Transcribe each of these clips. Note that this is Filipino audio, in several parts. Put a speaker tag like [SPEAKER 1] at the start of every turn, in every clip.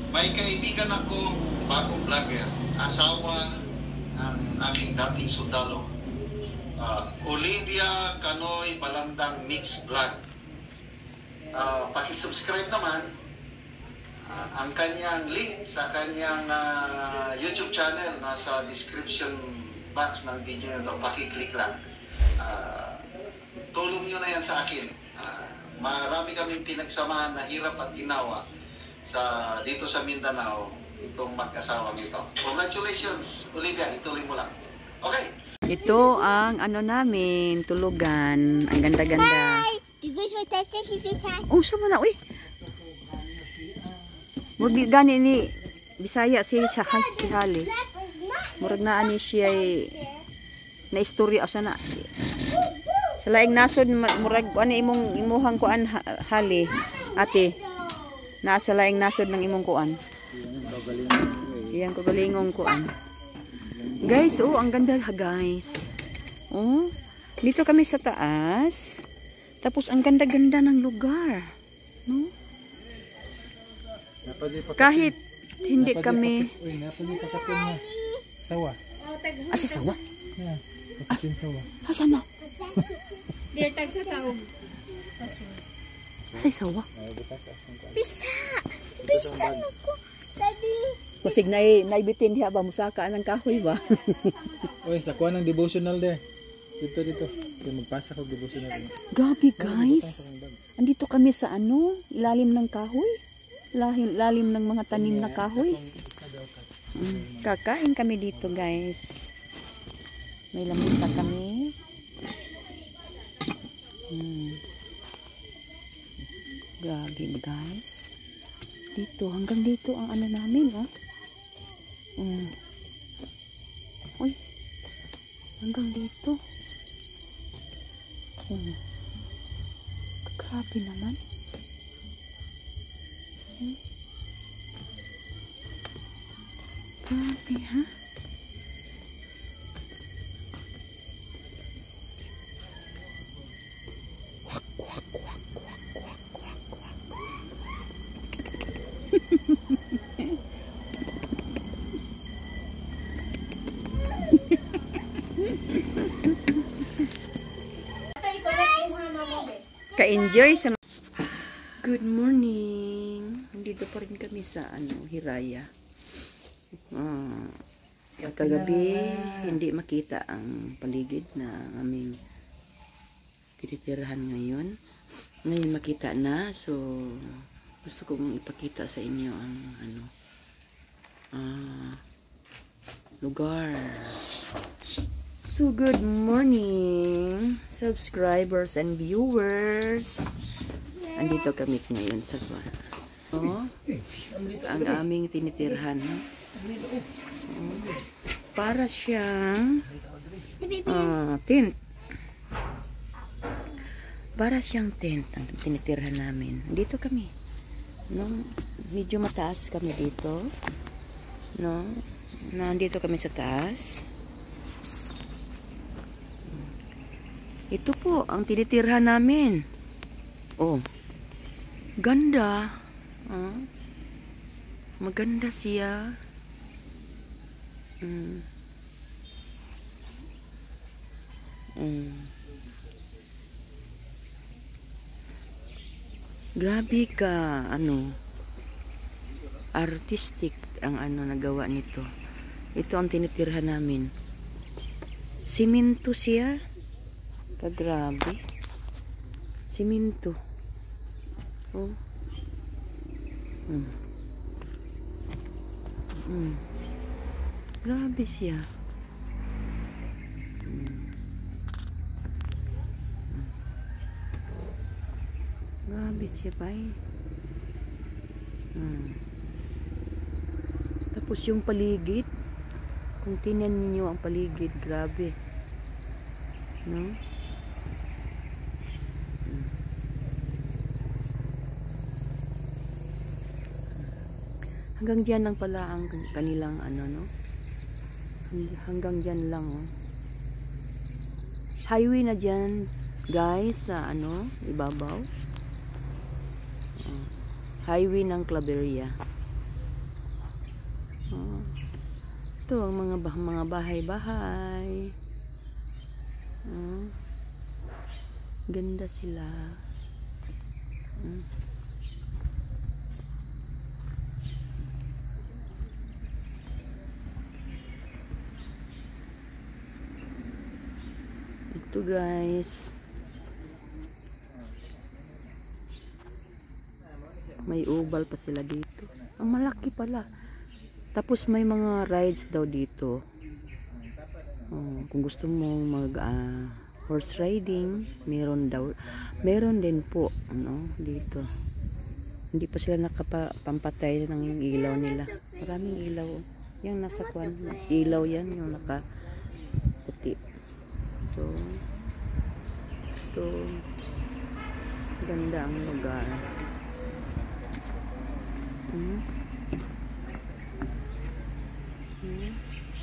[SPEAKER 1] May kaibigan ako, bagong vlogger, asawa ng aming dating sundalo. Olivia Canoy Balandang Mix Vlog. Pakisubscribe naman. Ang kanyang link sa kanyang YouTube channel nasa description box ng video nito. Pakiclick lang. Tulong nyo na yan sa akin. Marami kaming pinagsamahan na hirap at ginawa dito sa Mindanao, itong mag-asawang ito. Congratulations, Olivia, ituloy mo lang. Okay.
[SPEAKER 2] Ito ang ano namin, tulugan. Ang ganda-ganda. Oh, sama na, uy. Murag gani ni Bisaya si Hali. Murag na ani siya na istorya asa na. Sa laing nasod murag ani imuhang kuan Hali, ate. Nasa laing nasod ng imong kuan. Iyang kagalingong kuan. Guys, oh, ang ganda guys. Oh, dito kami sa taas. Tapos ang ganda-ganda ng lugar. No? Kahit hindi kami
[SPEAKER 3] sawa.
[SPEAKER 2] Asa sawa?
[SPEAKER 3] Yeah, kapitin sawa.
[SPEAKER 2] Asa na?
[SPEAKER 4] Dia tag sa taong.
[SPEAKER 2] Asa sawa?
[SPEAKER 4] Bisa. Bisa ko. Tadi.
[SPEAKER 2] Kusig na naibitin diha ba musaka ng kahoy ba?
[SPEAKER 3] Oy, sa kuha ng devotional de. Dito. Kaya magpasa ko devotional.
[SPEAKER 2] Grabe guys. Andito kami sa ano, ilalim ng kahoy. Lalim ng mga tanim na kahoy. Kakain kami dito guys. May lamisa kami. Grabe guys. Dito, hanggang dito ang ano namin Uy. Hanggang dito. Grabe naman. Grabe ha. Ka-enjoy sa Good morning. Nandito pa rin kami sa Hiraya. Kagabi hindi makita ang paligid na aming tinitirahan ngayon. Ngayon makita na, so gusto kong ipakita sa inyo ang lugar. So good morning subscribers and viewers. Andito kami ngayon sa ang aming tinitirhan. Para siyang tent. Para siyang tent ang tinitirhan namin. Dito kami. No, medyo mataas kami dito. No, nandito kami sa taas. Ito po ang tinitirhan namin. Oh. Ganda. Maganda siya. Grabe ka artistic ang nagawa nito. Ito ang tinitirhan namin. Simento siya. Grabe. Simento. Oh. Grabe siya. Grabe siya pa Tapos yung paligid, kung tingnan niyo ang paligid, grabe. No? Hanggang diyan lang pala ang kanilang hanggang diyan lang Highway na diyan, guys, sa ibabaw. Highway ng Claveria. Ito ang mga bahay-bahay. Ganda sila. Ito guys. May ubal pa sila dito. Ang malaki pala. Tapos may mga rides daw dito. Kung gusto mo mag horse riding, meron daw. Meron din po dito. Hindi pa sila nakapampatay ng ilaw nila. Maraming ilaw. Yung nasa kwan, ilaw yan, yung nakaputi. So, ito, ganda ang lugar.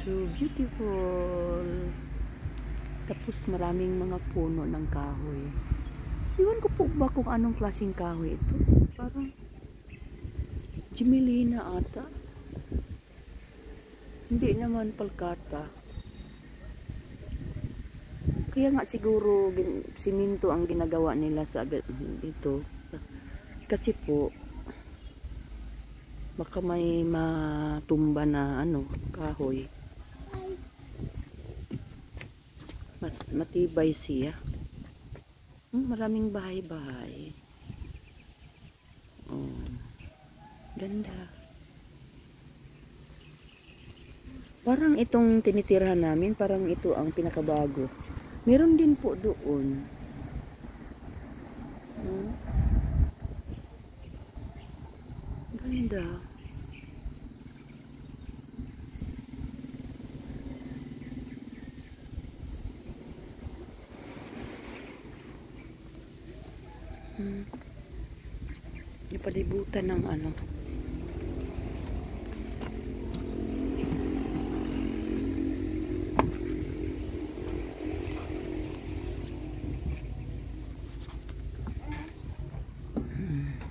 [SPEAKER 2] So beautiful. Tapos maraming mga puno ng kahoy. Iwan ko po ba kung anong klaseng kahoy ito? Parang Jimelina ata. Hindi naman palkata. Kaya nga siguro siminto ang ginagawa nila sa dito. Kasi po baka may matumba na kahoy. Matibay siya. Maraming bahay-bahay. Ganda. Parang itong tinitirahan namin, parang ito ang pinakabago. Meron din po doon. Ganda. Yung palibutan ng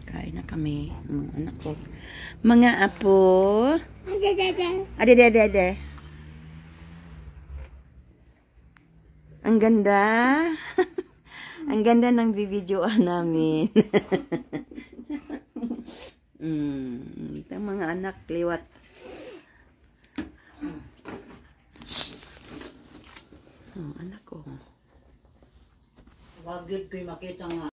[SPEAKER 2] kain na kami, mga anak ko. Mga apo. Ade. Ang ganda. Ang ganda ng bibidyoan namin. Itong mga anak, liwat. Anak ko.
[SPEAKER 5] Wag yun ko'y makita nga.